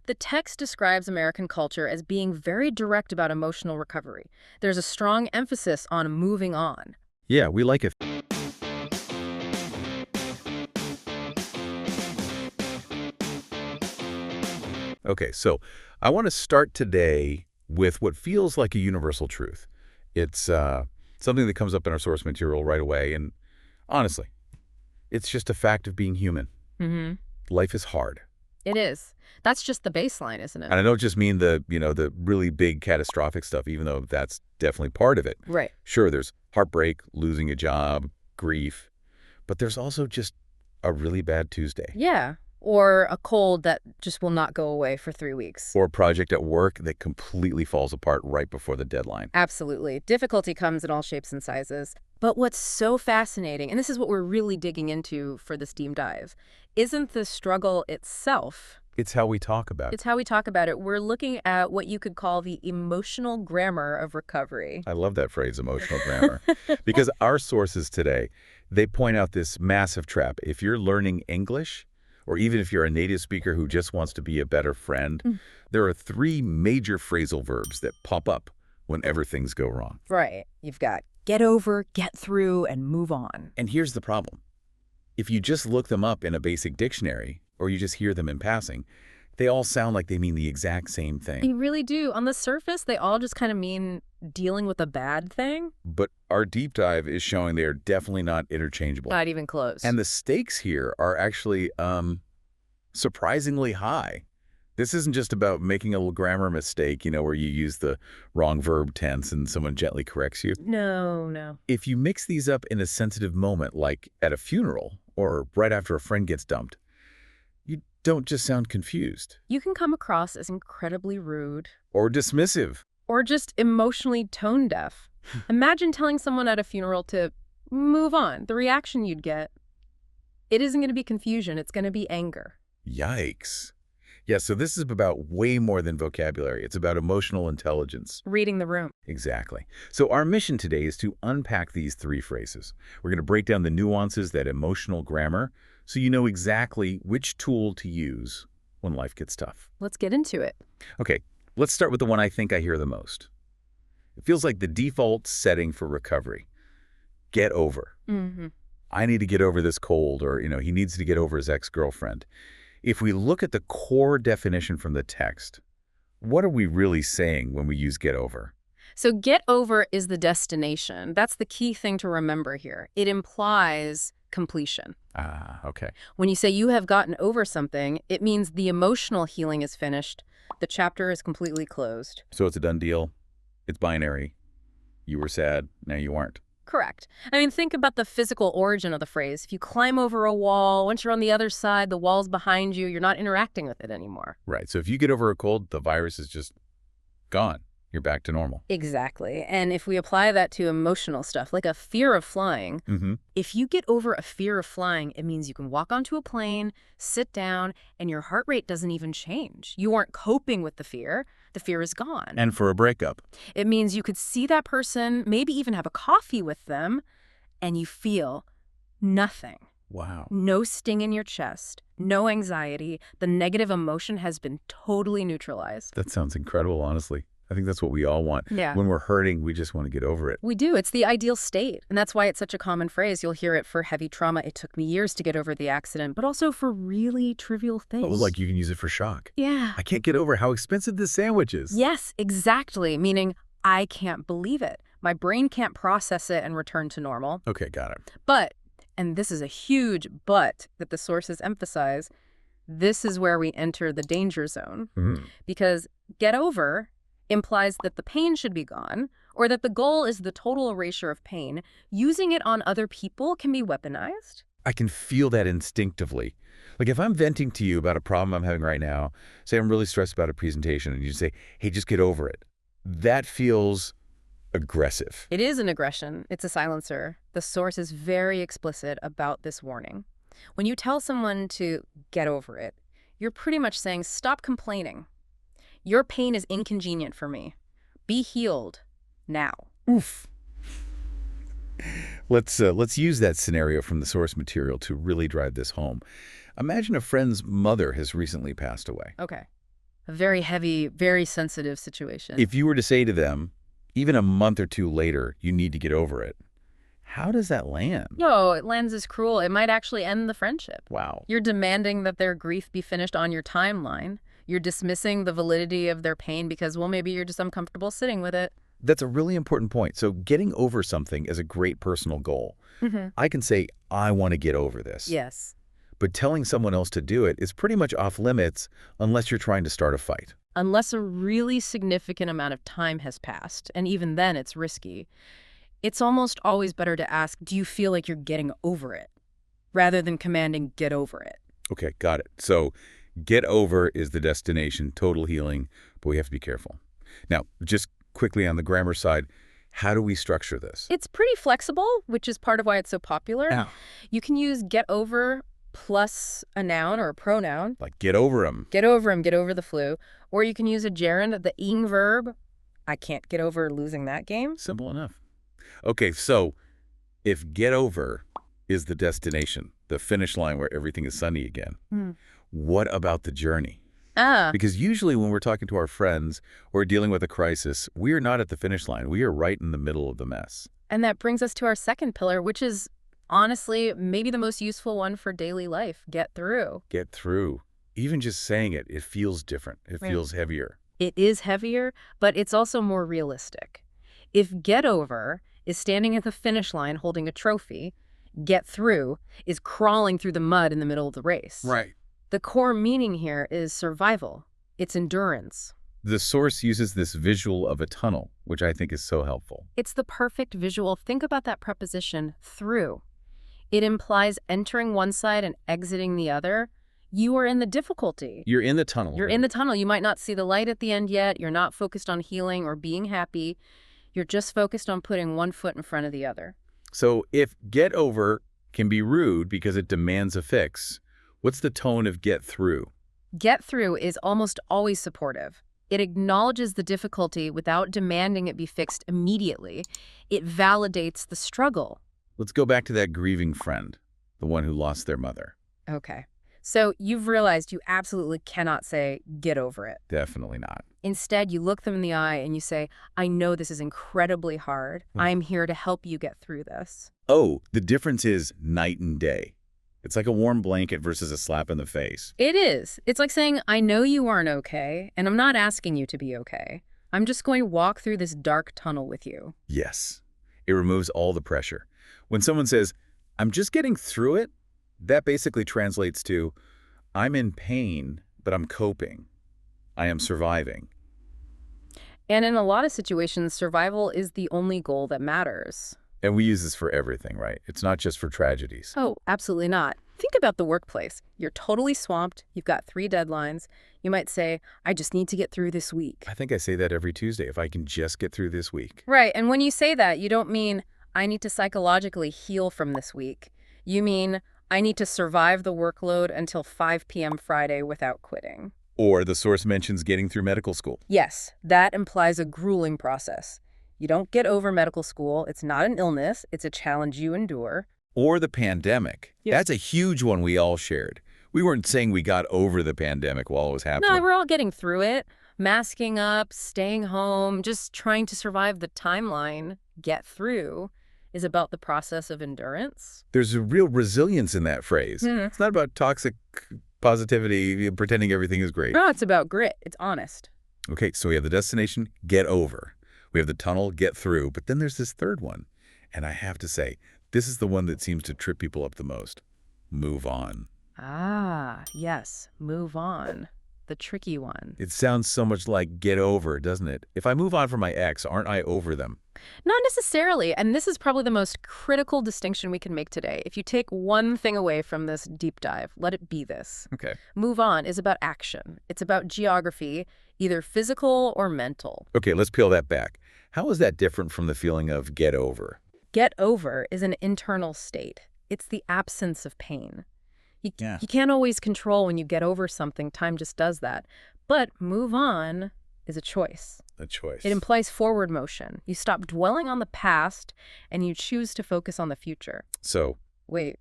The text describes American culture as being very direct about emotional recovery. There's a strong emphasis on moving on. Yeah, we like it. Okay, so I want to start today with what feels like a universal truth. It's something that comes up in our source material right away, and honestly, it's just a fact of being human. Mm-hmm. Life is hard. It is. That's just the baseline, isn't it? And I don't just mean the really big catastrophic stuff, even though that's definitely part of it. Right. Sure, there's heartbreak, losing a job, grief, but there's also just a really bad Tuesday. Yeah. Or a cold that just will not go away for 3 weeks. Or a project at work that completely falls apart right before the deadline. Absolutely. Difficulty comes in all shapes and sizes. But what's so fascinating, and this is what we're really digging into for this deep dive, isn't the struggle itself. It's how we talk about it. It's how we talk about it. We're looking at what you could call the emotional grammar of recovery. I love that phrase, emotional grammar, because our sources today, they point out this massive trap. If you're learning English, or even if you're a native speaker who just wants to be a better friend, there are 3 major phrasal verbs that pop up whenever things go wrong. Right. You've got get over, get through, and move on. And here's the problem. If you just look them up in a basic dictionary, or you just hear them in passing, they all sound like they mean the exact same They thing. really do. On the surface, they all just kind of mean dealing with a bad thing. But our deep dive is showing they are definitely not interchangeable. Not even close. And the stakes here are actually surprisingly high. This isn't just about making a grammar mistake, where you use the wrong verb tense and someone gently corrects you. No. If you mix these up in a sensitive moment, like at a funeral or right after a friend gets dumped, you don't just sound confused You can come across as incredibly rude or dismissive. or just emotionally tone deaf. Imagine telling someone at a funeral to move on. The reaction you'd get, it isn't going to be confusion. It's going to be anger. Yikes. Yeah, so this is about way more than vocabulary. It's about emotional intelligence. Reading the room. Exactly. So our mission today is to unpack these 3 phrases. We're going to break down the nuances, that emotional grammar, so you know exactly which tool to use when life gets tough. Let's get into it. Okay, let's start with the one I think I hear the most. It feels like the default setting for recovery. Get over. Mm-hmm. I need to get over this cold, or, he needs to get over his ex-girlfriend. If we look at the core definition from the text, what are we really saying when we use get over? So get over is the destination. That's the key thing to remember here. It implies completion. Ah, okay. When you say you have gotten over something, it means the emotional healing is finished. The chapter is completely closed. So it's a done deal. It's binary. You were sad, now you aren't. Correct. I mean, think about the physical origin of the phrase. If you climb over a wall, once you're on the other side, the wall's behind you, you're not interacting with it anymore. Right. So if you get over a cold, the virus is just gone. You're back to normal. Exactly. And if we apply that to emotional stuff, like a fear of flying, if you get over a fear of flying, it means you can walk onto a plane, sit down, and your heart rate doesn't even change. You aren't coping with the fear. The fear is gone. And for a breakup. It means you could see that person, maybe even have a coffee with them, and you feel nothing. Wow. No sting in your chest, no anxiety. The negative emotion has been totally neutralized. That sounds incredible, honestly. I think that's what we all want. Yeah. When we're hurting, we just want to get over it. We do. It's the ideal state. And that's why it's such a common phrase. You'll hear it for heavy trauma. It took me years to get over the accident, but also for really trivial things. Oh, like you can use it for shock. Yeah. I can't get over how expensive this sandwich is. Yes, exactly. Meaning, I can't believe it. My brain can't process it and return to normal. Okay, got it. But, and this is a huge but that the sources emphasize, this is where we enter the danger zone. Because get over implies that the pain should be gone, or that the goal is the total erasure of pain. Using it on other people can be weaponized. I can feel that instinctively. Like if I'm venting to you about a problem I'm having right now, say I'm really stressed about a presentation, and you say, hey, just get over it. That feels aggressive. It is an aggression. It's a silencer. The source is very explicit about this warning. When you tell someone to get over it, you're pretty much saying, stop complaining. Your pain is inconvenient for me. Be healed now. Oof. Let's use that scenario from the source material to really drive this home. Imagine a friend's mother has recently passed away. Okay. A very heavy, very sensitive situation. If you were to say to them, even a month or two later, you need to get over it, how does that land? No, it lands as cruel. It might actually end the friendship. Wow. You're demanding that their grief be finished on your timeline. You're dismissing the validity of their pain because, well, maybe you're just uncomfortable sitting with it. That's a really important point. So getting over something is a great personal goal. I can say, I want to get over this. Yes. But telling someone else to do it is pretty much off limits unless you're trying to start a fight. Unless a really significant amount of time has passed, and even then it's risky. It's almost always better to ask, do you feel like you're getting over it? Rather than commanding, get over it. Okay, got it. So get over is the destination, total healing, but we have to be careful. Now, just quickly on the grammar side, how do we structure this? It's pretty flexible, which is part of why it's so popular. Yeah. You can use get over plus a noun or a pronoun. Like get over them. Get over him, get over the flu. Or you can use a gerund, the ing verb. I can't get over losing that game. Simple enough. Okay, so if get over is the destination, the finish line where everything is sunny again, what about the journey? Because usually when we're talking to our friends or dealing with a crisis, we are not at the finish line. We are right in the middle of the mess. And that brings us to our second pillar, which is honestly maybe the most useful one for daily life. Get through. Get through. Even just saying it, it feels different. It feels heavier. It is heavier, but it's also more realistic. If get over is standing at the finish line holding a trophy, get through is crawling through the mud in the middle of the race. Right. The core meaning here is survival. It's endurance. The source uses this visual of a tunnel, which I think is so helpful. It's the perfect visual. Think about that preposition, through. It implies entering one side and exiting the other. You are in the difficulty. You're in the tunnel. You're in the tunnel. You might not see the light at the end yet. You're not focused on healing or being happy. You're just focused on putting one foot in front of the other. So if get over can be rude because it demands a fix, what's the tone of get through? Get through is almost always supportive. It acknowledges the difficulty without demanding it be fixed immediately. It validates the struggle. Let's go back to that grieving friend, the one who lost their mother. Okay. So you've realized you absolutely cannot say, get over it. Definitely not. Instead, you look them in the eye and you say, I know this is incredibly hard. I'm here to help you get through this. Oh, the difference is night and day. It's like a warm blanket versus a slap in the face. It is. It's like saying, I know you aren't okay, and I'm not asking you to be okay. I'm just going to walk through this dark tunnel with you. Yes. It removes all the pressure. When someone says, I'm just getting through it, that basically translates to, I'm in pain, but I'm coping. I am surviving. And in a lot of situations, survival is the only goal that matters. And we use this for everything, right? It's not just for tragedies. Oh, absolutely not. Think about the workplace. You're totally swamped. You've got 3 deadlines. You might say, I just need to get through this week. I think I say that every Tuesday, if I can just get through this week. Right. And when you say that, you don't mean, I need to psychologically heal from this week. You mean, I need to survive the workload until 5 p.m. Friday without quitting. Or the source mentions getting through medical school. Yes, that implies a grueling process. You don't get over medical school. It's not an illness. It's a challenge you endure. Or the pandemic. Yes. That's a huge one we all shared. We weren't saying we got over the pandemic while it was happening. No, we're all getting through it. Masking up, staying home, just trying to survive the timeline, get through, is about the process of endurance. There's a real resilience in that phrase. It's not about toxic positivity, pretending everything is great. No, it's about grit. It's honest. Okay, so we have the destination, get over. We have the tunnel, get through. But then there's this third one. And I have to say, this is the one that seems to trip people up the most. Move on. Ah, yes, move on. The tricky one. It sounds so much like get over, doesn't it? If I move on from my ex, aren't I over them? Not necessarily, and this is probably the most critical distinction we can make today. If you take one thing away from this deep dive, let it be this. Okay. Move on is about action. It's about geography, either physical or mental. Okay, let's peel that back. How is that different from the feeling of get over? Get over is an internal state. It's the absence of pain. You can't always control when you get over something. Time just does that. But move on is a choice. A choice. It implies forward motion. You stop dwelling on the past and you choose to focus on the future. So, wait.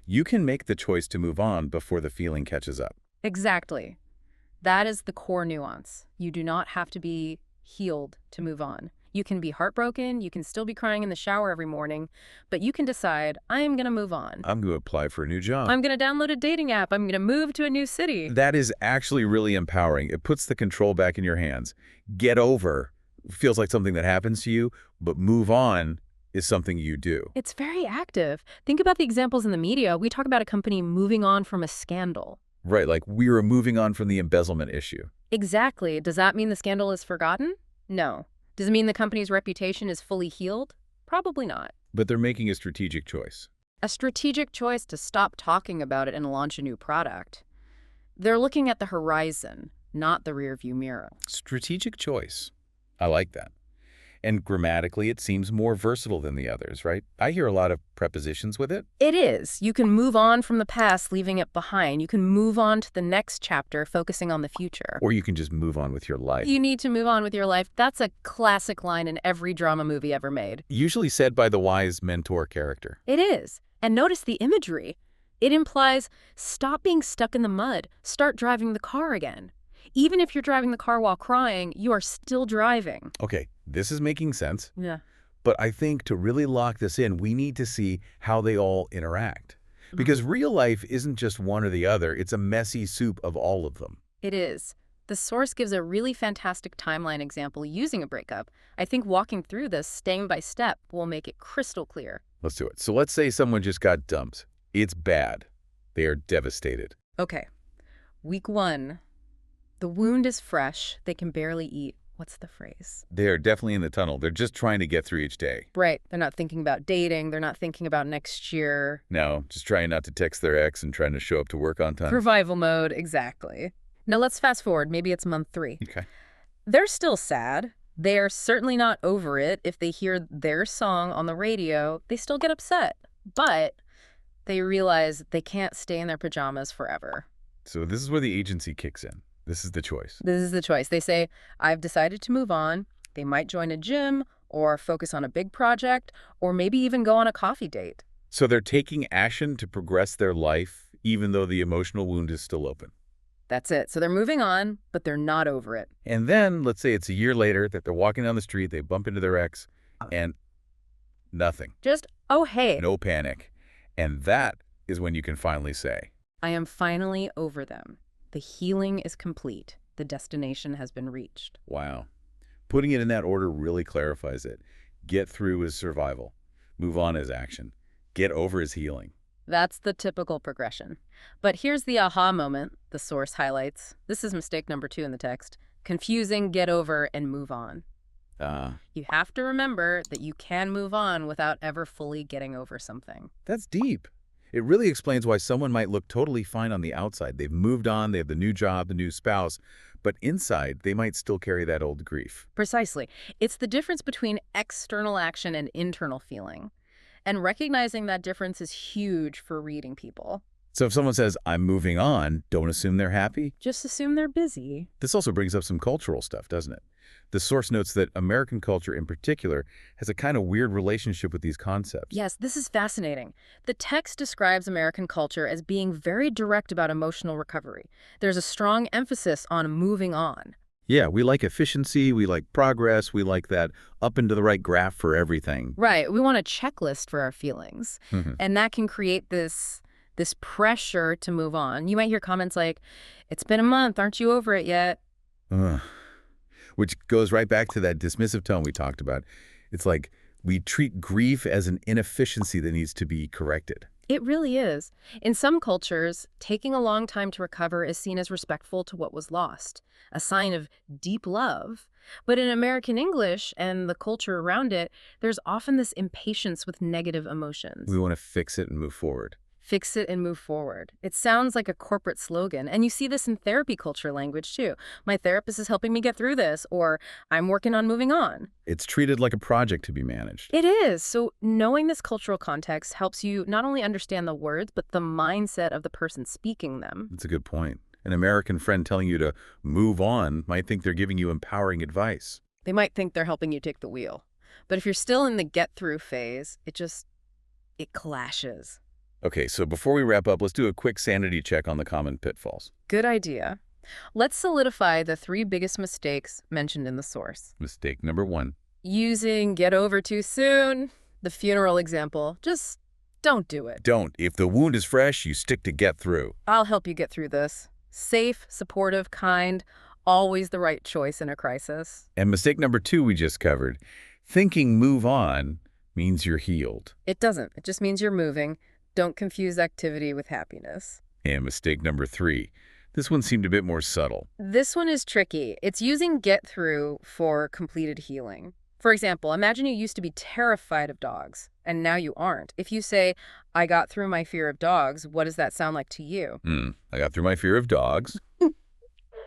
You can make the choice to move on before the feeling catches up. Exactly. That is the core nuance. You do not have to be healed to move on. You can be heartbroken, you can still be crying in the shower every morning, but you can decide, I am going to move on. I'm going to apply for a new job. I'm going to download a dating app. I'm going to move to a new city. That is actually really empowering. It puts the control back in your hands. Get over feels like something that happens to you, but move on is something you do. It's very active. Think about the examples in the media. We talk about a company moving on from a scandal. Right, like we were moving on from the embezzlement issue. Exactly. Does that mean the scandal is forgotten? No. Does it mean the company's reputation is fully healed? Probably not. But they're making a strategic choice. A strategic choice to stop talking about it and launch a new product. They're looking at the horizon, not the rearview mirror. Strategic choice. I like that. And grammatically, it seems more versatile than the others, right? I hear a lot of prepositions with it. It is. You can move on from the past, leaving it behind. You can move on to the next chapter, focusing on the future. Or you can just move on with your life. You need to move on with your life. That's a classic line in every drama movie ever made. Usually said by the wise mentor character. It is. And notice the imagery. It implies stop being stuck in the mud. Start driving the car again. Even if you're driving the car while crying, you are still driving. Okay, this is making sense. Yeah. But I think to really lock this in, we need to see how they all interact. Because real life isn't just one or the other. It's a messy soup of all of them. It is. The source gives a really fantastic timeline example using a breakup. I think walking through this step by step will make it crystal clear. Let's do it. So let's say someone just got dumped. It's bad. They are devastated. Okay. Week 1. The wound is fresh. They can barely eat. What's the phrase? They are definitely in the tunnel. They're just trying to get through each day. Right. They're not thinking about dating. They're not thinking about next year. No, just trying not to text their ex and trying to show up to work on time. Survival mode, exactly. Now let's fast forward. Maybe it's month 3. Okay. They're still sad. They are certainly not over it. If they hear their song on the radio, they still get upset. But they realize they can't stay in their pajamas forever. So this is where the agency kicks in. This is the choice. This is the choice. They say, I've decided to move on. They might join a gym or focus on a big project or maybe even go on a coffee date. So they're taking action to progress their life even though the emotional wound is still open. That's it. So they're moving on, but they're not over it. And then, let's say it's a year later that they're walking down the street, they bump into their ex, and nothing. Just, oh, hey. No panic. And that is when you can finally say, I am finally over them. The healing is complete. The destination has been reached. wow. Putting it in that order really clarifies it. Get through is survival. Move on is action. Get over is healing. That's the typical progression. But here's the aha moment the source highlights. This is mistake number 2 in the text. Confusing get over and move on. You have to remember that you can move on without ever fully getting over something. That's deep. It really explains why someone might look totally fine on the outside. They've moved on, they have the new job, the new spouse, but inside they might still carry that old grief. Precisely. It's the difference between external action and internal feeling. And recognizing that difference is huge for reading people. So if someone says, I'm moving on, don't assume they're happy. Just assume they're busy. This also brings up some cultural stuff, doesn't it? The source notes that American culture in particular has a kind of weird relationship with these concepts. Yes, this is fascinating. The text describes American culture as being very direct about emotional recovery. There's a strong emphasis on moving on. Yeah, we like efficiency, we like progress, we like that up into the right graph for everything. Right. We want a checklist for our feelings. And that can create this pressure to move on. You might hear comments like, it's been a month, aren't you over it yet? Which goes right back to that dismissive tone we talked about. It's like we treat grief as an inefficiency that needs to be corrected. It really is. In some cultures, taking a long time to recover is seen as respectful to what was lost, a sign of deep love. But in American English and the culture around it, there's often this impatience with negative emotions. We want to fix it and move forward. Fix it and move forward. It sounds like a corporate slogan, and you see this in therapy culture language too. My therapist is helping me get through this, or I'm working on moving on. It's treated like a project to be managed. It is. So knowing this cultural context helps you not only understand the words, but the mindset of the person speaking them. That's a good point. An American friend telling you to move on might think they're giving you empowering advice. They might think they're helping you take the wheel. But if you're still in the get-through phase, it clashes. Okay, so before we wrap up, let's do a quick sanity check on the common pitfalls. Good idea. Let's solidify the 3 biggest mistakes mentioned in the source. Mistake number 1. Using get over too soon, the funeral example. Just don't do it. Don't. If the wound is fresh, you stick to get through. I'll help you get through this. Safe, supportive, kind, always the right choice in a crisis. And mistake number 2 we just covered. Thinking move on means you're healed. It doesn't. It just means you're moving. Don't confuse activity with happiness. And mistake number 3. This one seemed a bit more subtle. This one is tricky. It's using get through for completed healing. For example, imagine you used to be terrified of dogs, and now you aren't. If you say, I got through my fear of dogs, what does that sound like to you? I got through my fear of dogs.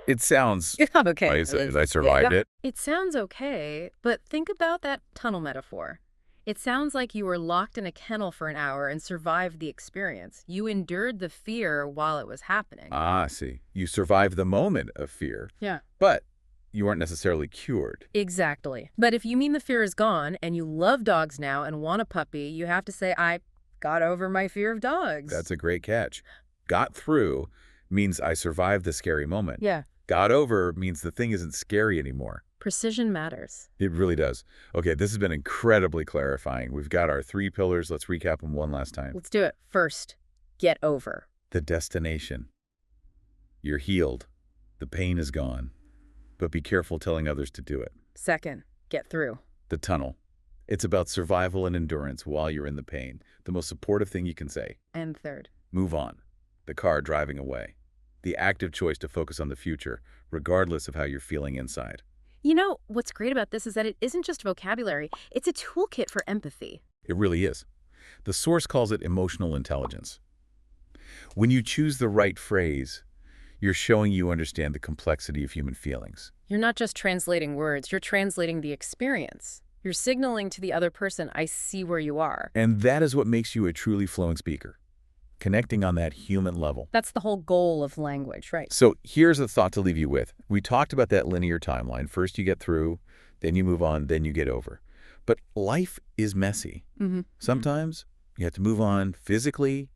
It sounds... Okay. I survived it. It sounds okay, but think about that tunnel metaphor. It sounds like you were locked in a kennel for an hour and survived the experience. You endured the fear while it was happening. Ah, I see. You survived the moment of fear. Yeah. But you aren't necessarily cured. Exactly. But if you mean the fear is gone and you love dogs now and want a puppy, you have to say, I got over my fear of dogs. That's a great catch. Got through means I survived the scary moment. Yeah. Got over means the thing isn't scary anymore. Precision matters. It really does. Okay, this has been incredibly clarifying. We've got our 3 pillars. Let's recap them one last time. Let's do it. First, get over. The destination. You're healed. The pain is gone. But be careful telling others to do it. Second, get through. The tunnel. It's about survival and endurance while you're in the pain. The most supportive thing you can say. And third, move on. The car driving away. The active choice to focus on the future, regardless of how you're feeling inside. you know, what's great about this is that it isn't just vocabulary. It's a toolkit for empathy. It really is. The source calls it emotional intelligence. When you choose the right phrase, you're showing you understand the complexity of human feelings. You're not just translating words, you're translating the experience. You're signaling to the other person, I see where you are. And that is what makes you a truly flowing speaker, connecting on that human level. That's the whole goal of language, right? So here's a thought to leave you with. We talked about that linear timeline. First you get through, then you move on, then you get over. But life is messy. Sometimes you have to move on physically,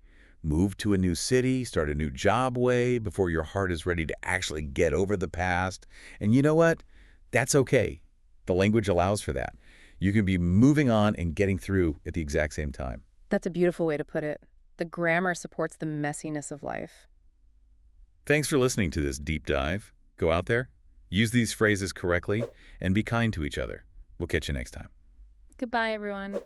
move to a new city, start a new job way before your heart is ready to actually get over the past. And you know what? That's okay. The language allows for that. You can be moving on and getting through at the exact same time. That's a beautiful way to put it. The grammar supports the messiness of life. Thanks for listening to this deep dive. Go out there, use these phrases correctly, and be kind to each other. We'll catch you next time. Goodbye, everyone.